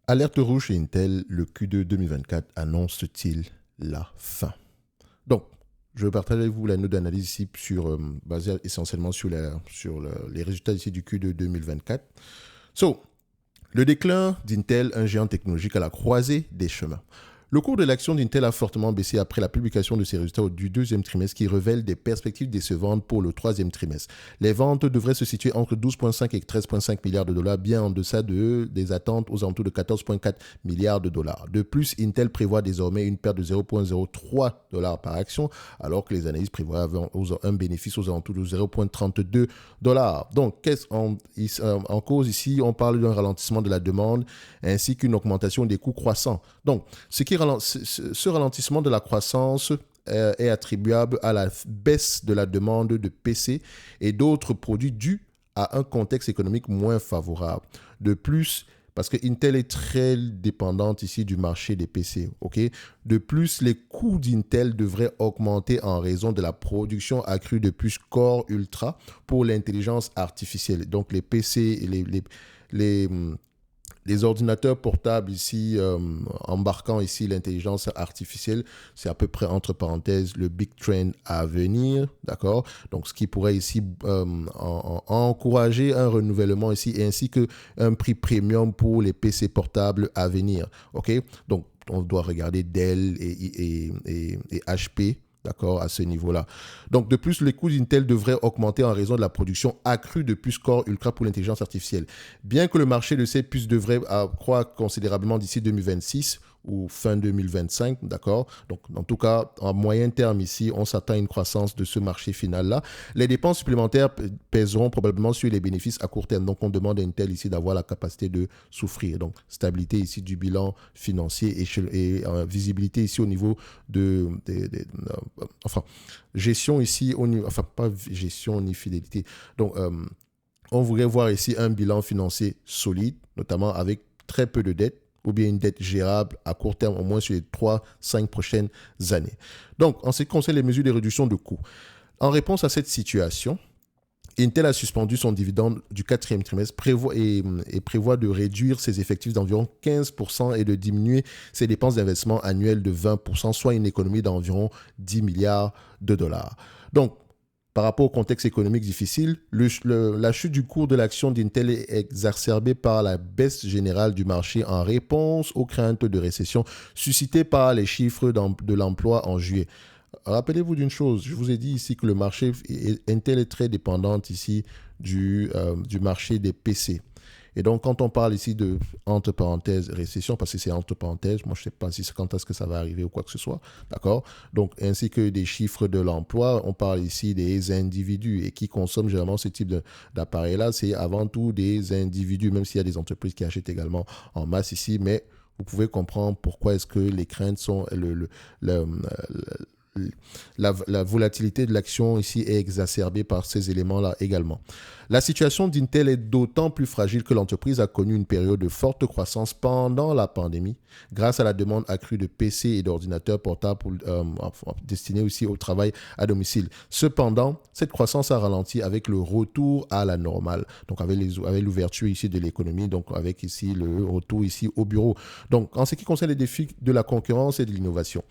Alerte rouge chez Intel, le Q2 2024 annonce-t-il la fin? Donc, je partage avec vous la note d'analyse ici basée essentiellement sur les résultats ici du Q2 2024. Le déclin d'Intel, un géant technologique à la croisée des chemins. Le cours de l'action d'Intel a fortement baissé après la publication de ses résultats du deuxième trimestre qui révèlent des perspectives décevantes pour le troisième trimestre. Les ventes devraient se situer entre 12,5 et 13,5 milliards de dollars, bien en deçà des attentes aux alentours de 14,4 milliards de dollars. De plus, Intel prévoit désormais une perte de 0,03 dollars par action, alors que les analystes prévoient un bénéfice aux alentours de 0,32 dollars. Donc, en cause ici, on parle d'un ralentissement de la demande ainsi qu'une augmentation des coûts croissants. Donc, ce ralentissement de la croissance est attribuable à la baisse de la demande de PC et d'autres produits dus à un contexte économique moins favorable. De plus, parce que Intel est très dépendante ici du marché des PC. De plus, les coûts d'Intel devraient augmenter en raison de la production accrue de puces Core Ultra pour l'intelligence artificielle. Donc, les PC, les ordinateurs portables ici, embarquant ici l'intelligence artificielle, c'est à peu près, entre parenthèses, le big trend à venir, d'accord? Donc, ce qui pourrait ici encourager un renouvellement ici, ainsi qu'un prix premium pour les PC portables à venir, ok? Donc, on doit regarder Dell et HP, d'accord, à ce niveau-là. Donc, de plus, les coûts d'Intel devraient augmenter en raison de la production accrue de puces Core Ultra pour l'intelligence artificielle. Bien que le marché de ces puces devrait croître considérablement d'ici 2026 ou fin 2025, d'accord. Donc, en tout cas, en moyen terme ici, on s'attend à une croissance de ce marché final-là. Les dépenses supplémentaires pèseront probablement sur les bénéfices à court terme. Donc, on demande à Intel ici d'avoir la capacité de souffrir. Donc, stabilité ici du bilan financier et visibilité ici au niveau gestion ici, pas gestion ni fidélité. Donc, on voudrait voir ici un bilan financier solide, notamment avec très peu de dettes, ou bien une dette gérable à court terme, au moins sur les 3-5 prochaines années. Donc, en ce qui concerne les mesures de réduction de coûts, en réponse à cette situation, Intel a suspendu son dividende du quatrième trimestre et prévoit de réduire ses effectifs d'environ 15% et de diminuer ses dépenses d'investissement annuelles de 20%, soit une économie d'environ 10 milliards de dollars. Donc, par rapport au contexte économique difficile, la chute du cours de l'action d'Intel est exacerbée par la baisse générale du marché en réponse aux craintes de récession suscitées par les chiffres de l'emploi en juillet. Rappelez-vous d'une chose, je vous ai dit ici que le marché Intel est très dépendante ici du marché des PC. Et donc, quand on parle ici de, entre parenthèses, récession, parce que c'est entre parenthèses, moi je ne sais pas si c'est quand est-ce que ça va arriver ou quoi que ce soit, d'accord? Donc, ainsi que des chiffres de l'emploi, on parle ici des individus et qui consomment généralement ce type d'appareil-là, c'est avant tout des individus, même s'il y a des entreprises qui achètent également en masse ici, mais vous pouvez comprendre pourquoi est-ce que les craintes sont la volatilité de l'action ici est exacerbée par ces éléments-là également. La situation d'Intel est d'autant plus fragile que l'entreprise a connu une période de forte croissance pendant la pandémie, grâce à la demande accrue de PC et d'ordinateurs portables destinés aussi au travail à domicile. Cependant, cette croissance a ralenti avec le retour à la normale, donc avec l'ouverture ici de l'économie, donc avec ici le retour ici au bureau. Donc, en ce qui concerne les défis de la concurrence et de l'innovation,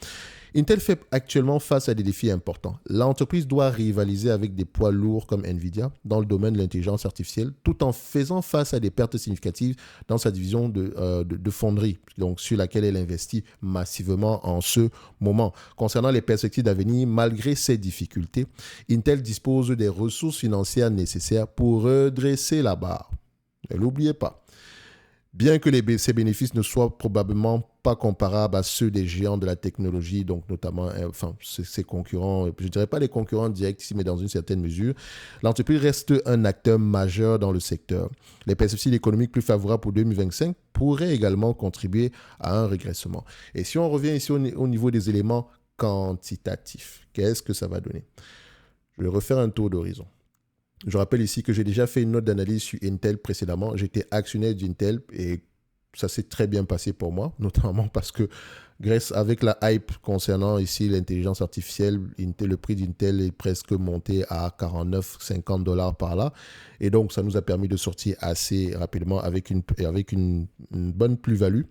Intel fait actuellement face à des défis importants. L'entreprise doit rivaliser avec des poids lourds comme Nvidia dans le domaine de l'intelligence artificielle, tout en faisant face à des pertes significatives dans sa division de fonderie, donc sur laquelle elle investit massivement en ce moment. Concernant les perspectives d'avenir, malgré ces difficultés, Intel dispose des ressources financières nécessaires pour redresser la barre. Ne l'oubliez pas. Bien que ces bénéfices ne soient probablement pas comparables à ceux des géants de la technologie, donc notamment ses concurrents, je ne dirais pas les concurrents directs ici, mais dans une certaine mesure, l'entreprise reste un acteur majeur dans le secteur. Les perspectives économiques plus favorables pour 2025 pourraient également contribuer à un régressement. Et si on revient ici au niveau des éléments quantitatifs, qu'est-ce que ça va donner? Je vais refaire un tour d'horizon. Je rappelle ici que j'ai déjà fait une note d'analyse sur Intel précédemment. J'étais actionnaire d'Intel et ça s'est très bien passé pour moi, notamment parce que Grâce avec la hype concernant ici l'intelligence artificielle, le prix d'Intel est presque monté à 49-50 $ par là. Et donc, ça nous a permis de sortir assez rapidement avec une bonne plus-value.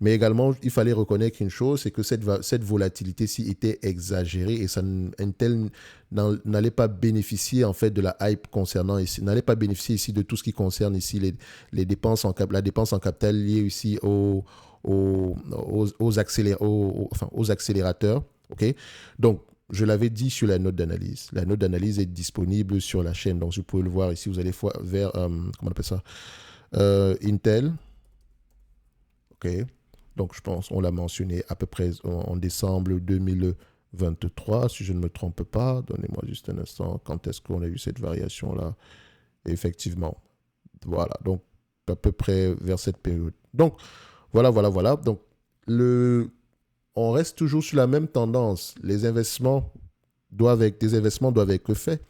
Mais également, il fallait reconnaître une chose, c'est que cette volatilité-ci était exagérée et Intel n'allait pas bénéficier en fait de la hype concernant ici, n'allait pas bénéficier ici de tout ce qui concerne ici la dépense en capital liée ici aux accélérateurs. Okay? Donc, je l'avais dit sur la note d'analyse. La note d'analyse est disponible sur la chaîne. Donc, vous pouvez le voir ici. Vous allez vers, comment on appelle ça? Intel. OK. Donc, je pense on l'a mentionné à peu près en décembre 2023, si je ne me trompe pas. Donnez-moi juste un instant. Quand est-ce qu'on a eu cette variation-là? Effectivement. Voilà. Donc, à peu près vers cette période. Donc, voilà. Donc, on reste toujours sur la même tendance. Des investissements doivent être faits.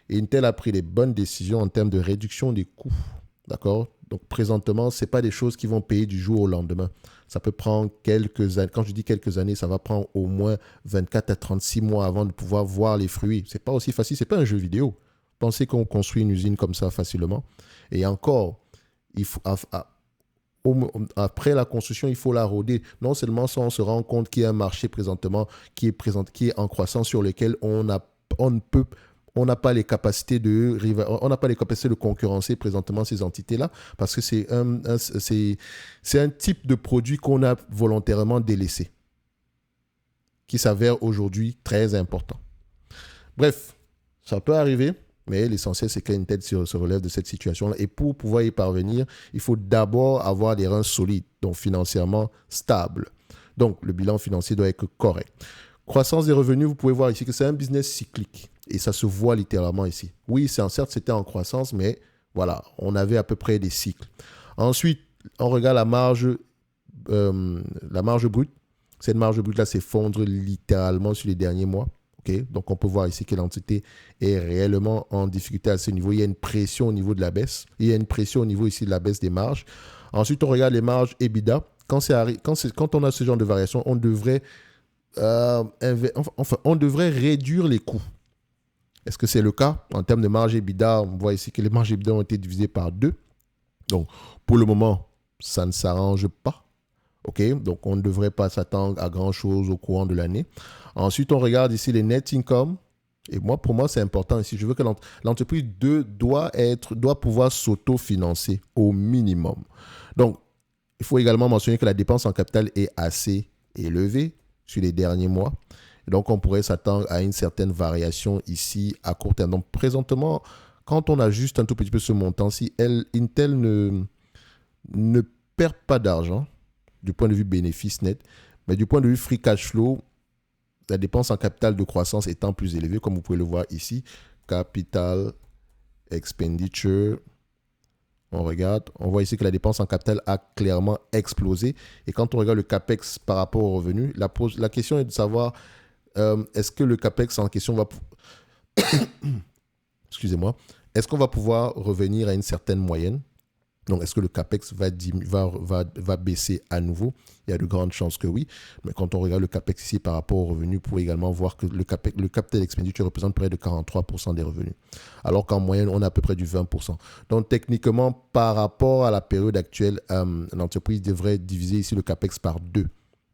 Et Intel a pris les bonnes décisions en termes de réduction des coûts. D'accord? Donc, présentement, ce n'est pas des choses qui vont payer du jour au lendemain. Ça peut prendre quelques années. Quand je dis quelques années, ça va prendre au moins 24 à 36 mois avant de pouvoir voir les fruits. Ce n'est pas aussi facile. Ce n'est pas un jeu vidéo. Pensez qu'on construit une usine comme ça facilement. Et encore, il faut, après la construction, il faut la rôder. Non seulement ça, on se rend compte qu'il y a un marché présentement qui est en croissance sur lequel on n'a pas les capacités de concurrencer présentement ces entités-là parce que c'est un type de produit qu'on a volontairement délaissé qui s'avère aujourd'hui très important. Bref, ça peut arriver. Mais l'essentiel, c'est qu'Intel se relève de cette situation-là. Et pour pouvoir y parvenir, il faut d'abord avoir des reins solides, donc financièrement stables. Donc, le bilan financier doit être correct. Croissance des revenus, vous pouvez voir ici que c'est un business cyclique. Et ça se voit littéralement ici. Oui, certes, c'était en croissance, mais voilà, on avait à peu près des cycles. Ensuite, on regarde la marge brute. Cette marge brute-là s'effondre littéralement sur les derniers mois. Okay? Donc, on peut voir ici que l'entité est réellement en difficulté à ce niveau. Il y a une pression au niveau de la baisse. Il y a une pression au niveau ici de la baisse des marges. Ensuite, on regarde les marges EBITDA. Quand on a ce genre de variation, on devrait réduire les coûts. Est-ce que c'est le cas? En termes de marge EBITDA, on voit ici que les marges EBITDA ont été divisées par 2. Donc, pour le moment, ça ne s'arrange pas. OK, donc on ne devrait pas s'attendre à grand-chose au courant de l'année. Ensuite, on regarde ici les net income. Et pour moi, c'est important ici. Je veux que l'entreprise doit pouvoir s'auto-financer au minimum. Donc, il faut également mentionner que la dépense en capital est assez élevée sur les derniers mois. Et donc, on pourrait s'attendre à une certaine variation ici à court terme. Donc, présentement, quand on ajuste un tout petit peu ce montant-ci, Intel ne perd pas d'argent du point de vue bénéfice net, mais du point de vue free cash flow, la dépense en capital de croissance étant plus élevée, comme vous pouvez le voir ici, capital expenditure, on regarde, on voit ici que la dépense en capital a clairement explosé. Et quand on regarde le CAPEX par rapport au revenu, la question est de savoir est-ce que le CAPEX en question va... Excusez-moi. Est-ce qu'on va pouvoir revenir à une certaine moyenne? Donc, est-ce que le CAPEX va baisser à nouveau? Il y a de grandes chances que oui. Mais quand on regarde le CAPEX ici par rapport aux revenus, vous pouvez également voir que le capital expenditure représente près de 43% des revenus. Alors qu'en moyenne, on a à peu près du 20%. Donc, techniquement, par rapport à la période actuelle, l'entreprise devrait diviser ici le CAPEX par 2.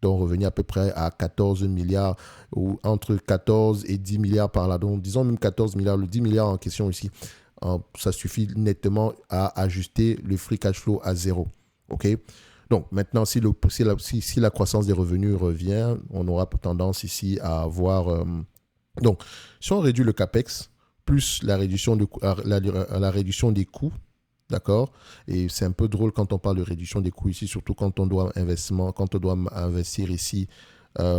Donc, revenir à peu près à 14 milliards ou entre 14 et 10 milliards par là. Donc, disons même 14 milliards, le 10 milliards en question ici. Ça suffit nettement à ajuster le free cash flow à 0. OK? Donc, maintenant, si la croissance des revenus revient, on aura tendance ici à avoir... Donc, si on réduit le CAPEX, plus la réduction des coûts, d'accord? Et c'est un peu drôle quand on parle de réduction des coûts ici, surtout quand on doit investir ici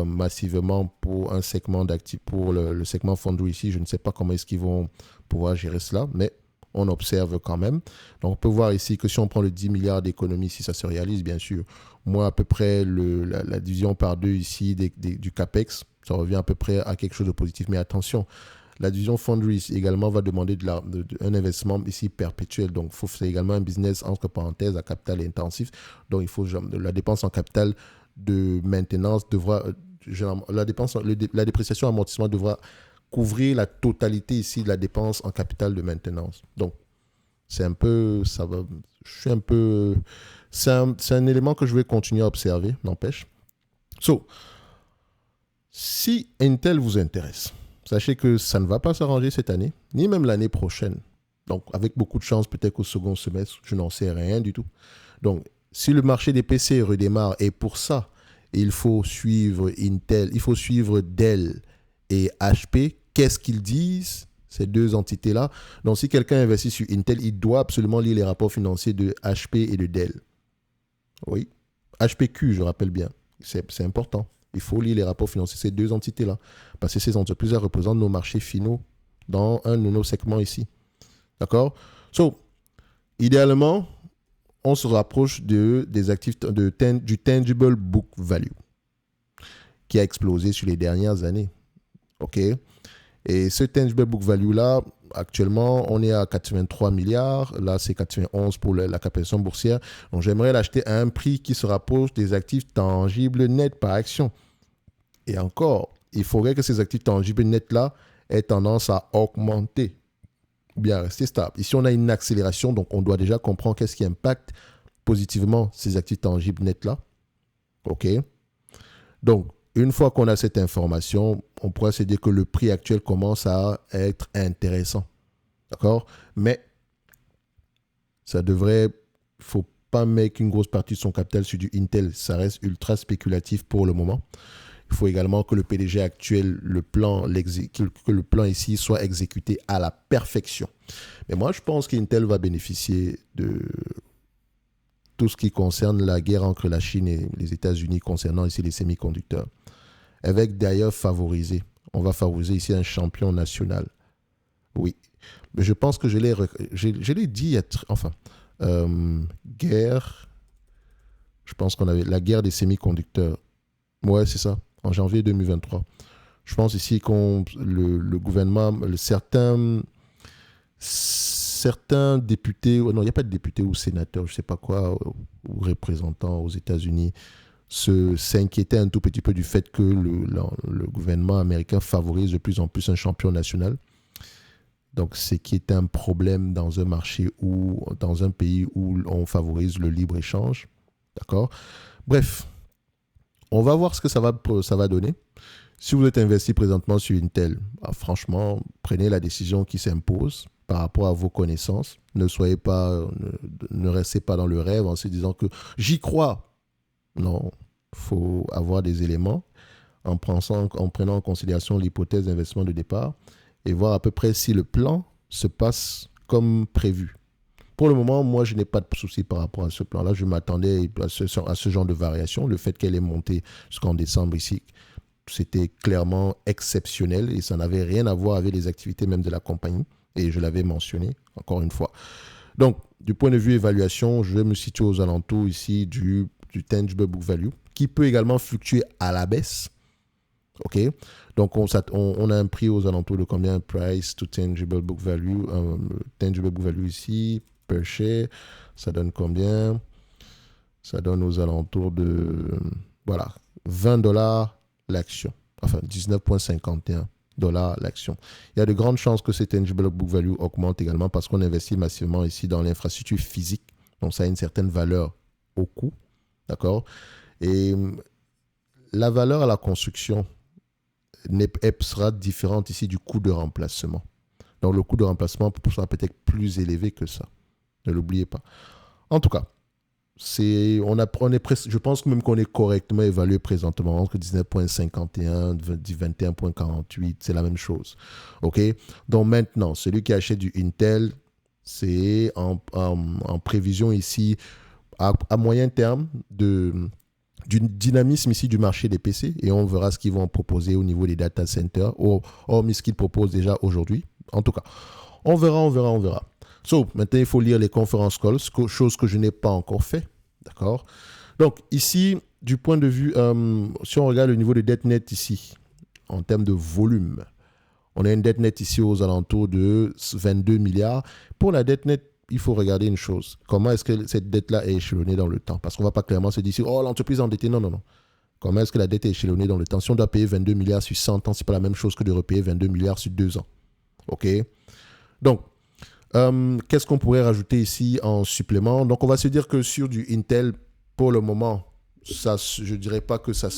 massivement pour un segment d'actifs, pour le segment Foundry ici. Je ne sais pas comment est-ce qu'ils vont pouvoir gérer cela, mais on observe quand même. Donc, on peut voir ici que si on prend le 10 milliards d'économies, si ça se réalise, bien sûr, moins à peu près la division par 2 ici du CAPEX, ça revient à peu près à quelque chose de positif. Mais attention, la division Foundry également va demander un investissement ici perpétuel. Donc, c'est également un business entre parenthèses à capital intensif. Donc, il faut la dépense en capital de maintenance devra, la dépréciation amortissement devra couvrir la totalité ici de la dépense en capital de maintenance. Donc, c'est un peu, ça va, je suis un peu, c'est un élément que je vais continuer à observer, n'empêche. So, si Intel vous intéresse, sachez que ça ne va pas s'arranger cette année, ni même l'année prochaine. Donc, avec beaucoup de chance, peut-être qu'au second semestre, je n'en sais rien du tout. Donc, si le marché des PC redémarre, et pour ça, il faut suivre Intel, il faut suivre Dell et HP, qu'est-ce qu'ils disent, ces deux entités-là? Donc, si quelqu'un investit sur Intel, il doit absolument lire les rapports financiers de HP et de Dell. Oui. HPQ, je rappelle bien. C'est important. Il faut lire les rapports financiers de ces deux entités-là. Parce que ces entreprises-là représentent nos marchés finaux dans un de nos segments ici. D'accord? So, idéalement, on se rapproche des actifs du tangible book value qui a explosé sur les dernières années. OK? Et ce tangible book value-là, actuellement, on est à 83 milliards. Là, c'est 91 pour la capitalisation boursière. Donc, j'aimerais l'acheter à un prix qui se rapproche des actifs tangibles nets par action. Et encore, il faudrait que ces actifs tangibles nets-là aient tendance à augmenter ou bien à rester stable. Ici, on a une accélération, donc on doit déjà comprendre qu'est-ce qui impacte positivement ces actifs tangibles nets-là. OK? Donc, une fois qu'on a cette information, on pourrait se dire que le prix actuel commence à être intéressant. D'accord? Mais ça devrait... Il ne faut pas mettre une grosse partie de son capital sur du Intel. Ça reste ultra spéculatif pour le moment. Il faut également que le PDG actuel, que le plan ici soit exécuté à la perfection. Mais moi, je pense qu'Intel va bénéficier de tout ce qui concerne la guerre entre la Chine et les États-Unis concernant ici les semi-conducteurs. Avec d'ailleurs on va favoriser ici un champion national. Oui, mais je pense que je l'ai dit, guerre, je pense qu'on avait la guerre des semi-conducteurs. Ouais, c'est ça, en janvier 2023. Je pense ici le gouvernement, certains députés, non, il n'y a pas de députés ou sénateurs, je ne sais pas quoi, ou représentants aux États-Unis, s'inquiétaient un tout petit peu du fait que le gouvernement américain favorise de plus en plus un champion national. Donc, c'est qui est un problème dans un marché ou dans un pays où on favorise le libre-échange. D'accord? Bref, on va voir ce que ça va donner. Si vous êtes investi présentement sur Intel, franchement, prenez la décision qui s'impose par rapport à vos connaissances. Ne restez pas dans le rêve en se disant que j'y crois. Non, il faut avoir des éléments en prenant en considération l'hypothèse d'investissement de départ et voir à peu près si le plan se passe comme prévu. Pour le moment, moi, je n'ai pas de souci par rapport à ce plan-là. Je m'attendais à ce genre de variation. Le fait qu'elle ait monté jusqu'en décembre ici, c'était clairement exceptionnel et ça n'avait rien à voir avec les activités même de la compagnie. Et je l'avais mentionné encore une fois. Donc, du point de vue évaluation, je vais me situer aux alentours ici du tangible book value, qui peut également fluctuer à la baisse. OK? Donc, on a un prix aux alentours de combien? Price to tangible book value. Tangible book value ici, per share, ça donne combien? Ça donne aux alentours de, voilà, $20 l'action. Enfin, 19,51 $ l'action. Il y a de grandes chances que ce tangible book value augmente également parce qu'on investit massivement ici dans l'infrastructure physique. Donc, ça a une certaine valeur au coût. D'accord? Et la valeur à la construction sera différente ici du coût de remplacement. Donc, le coût de remplacement sera peut-être plus élevé que ça. Ne l'oubliez pas. En tout cas, je pense même qu'on est correctement évalué présentement entre 19,51 et 21,48. C'est la même chose. OK? Donc, maintenant, celui qui achète du Intel, c'est en prévision ici à moyen terme du dynamisme ici du marché des PC et on verra ce qu'ils vont proposer au niveau des data centers, hormis ce qu'ils proposent déjà aujourd'hui. En tout cas, on verra. So, maintenant, il faut lire les conference calls, chose que je n'ai pas encore fait. D'accord? Donc, ici, du point de vue, si on regarde le niveau de dette nette ici, en termes de volume, on a une dette nette ici aux alentours de 22 milliards. Pour la dette nette, il faut regarder une chose. Comment est-ce que cette dette-là est échelonnée dans le temps? Parce qu'on ne va pas clairement se dire, oh, l'entreprise est endettée. Non. Comment est-ce que la dette est échelonnée dans le temps? Si on doit payer 22 milliards sur 100 ans, ce n'est pas la même chose que de repayer 22 milliards sur 2 ans. OK? Donc, qu'est-ce qu'on pourrait rajouter ici en supplément? Donc, on va se dire que sur du Intel, pour le moment, ça, je ne dirais pas que ça...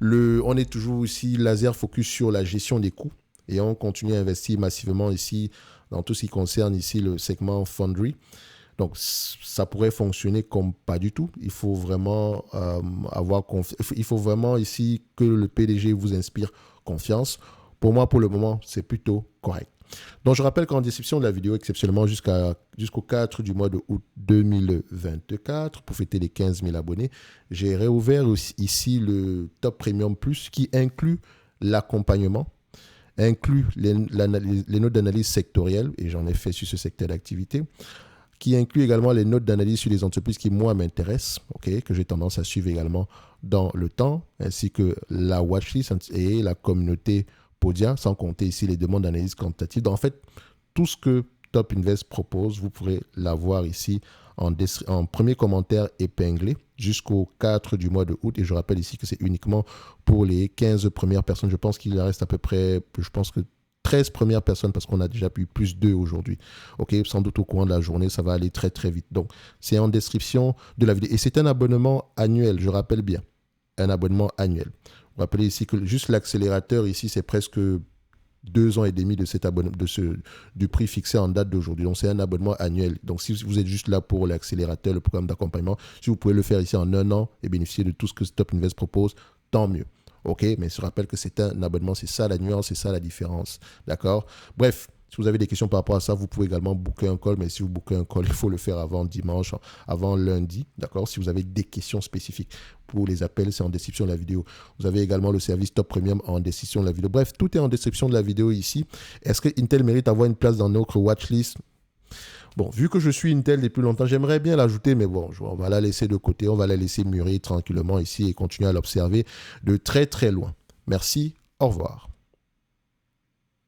on est toujours ici laser focus sur la gestion des coûts et on continue à investir massivement ici dans tout ce qui concerne ici le segment Foundry. Donc, ça pourrait fonctionner comme pas du tout. Il faut vraiment il faut vraiment ici que le PDG vous inspire confiance. Pour moi, pour le moment, c'est plutôt correct. Donc, je rappelle qu'en description de la vidéo, exceptionnellement jusqu'au 4 du mois de août 2024, pour fêter les 15 000 abonnés, j'ai réouvert ici le Top Premium Plus qui inclut l'accompagnement, inclut les notes d'analyse sectorielles, et j'en ai fait sur ce secteur d'activité, qui inclut également les notes d'analyse sur les entreprises qui, moi, m'intéressent, que j'ai tendance à suivre également dans le temps, ainsi que la watchlist et la communauté Podia, sans compter ici les demandes d'analyse quantitative. Donc, en fait, tout ce que Top Invest propose, vous pourrez l'avoir ici en premier commentaire épinglé jusqu'au 4 du mois de août. Et je rappelle ici que c'est uniquement pour les 15 premières personnes. Je pense qu'il reste à peu près, 13 premières personnes parce qu'on a déjà eu plus 2 aujourd'hui. OK, sans doute au courant de la journée, ça va aller très très vite. Donc, c'est en description de la vidéo. Et c'est un abonnement annuel, je rappelle bien. Un abonnement annuel. Vous rappelez ici que juste l'accélérateur ici, c'est presque 2 ans et demi de du prix fixé en date d'aujourd'hui. Donc, c'est un abonnement annuel. Donc, si vous êtes juste là pour l'accélérateur, le programme d'accompagnement, si vous pouvez le faire ici en 1 an et bénéficier de tout ce que Top Invest propose, tant mieux. OK, mais je rappelle que c'est un abonnement, c'est ça la nuance, c'est ça la différence. D'accord? Bref, si vous avez des questions par rapport à ça, vous pouvez également booker un call, mais si vous bookez un call, il faut le faire avant dimanche, avant lundi. D'accord? Si vous avez des questions spécifiques pour les appels, c'est en description de la vidéo. Vous avez également le service Top Premium en description de la vidéo. Bref, tout est en description de la vidéo ici. Est-ce que Intel mérite d'avoir une place dans notre watchlist? Bon, vu que je suis Intel depuis longtemps, j'aimerais bien l'ajouter, mais bon, on va la laisser de côté, on va la laisser mûrir tranquillement ici et continuer à l'observer de très très loin. Merci, au revoir.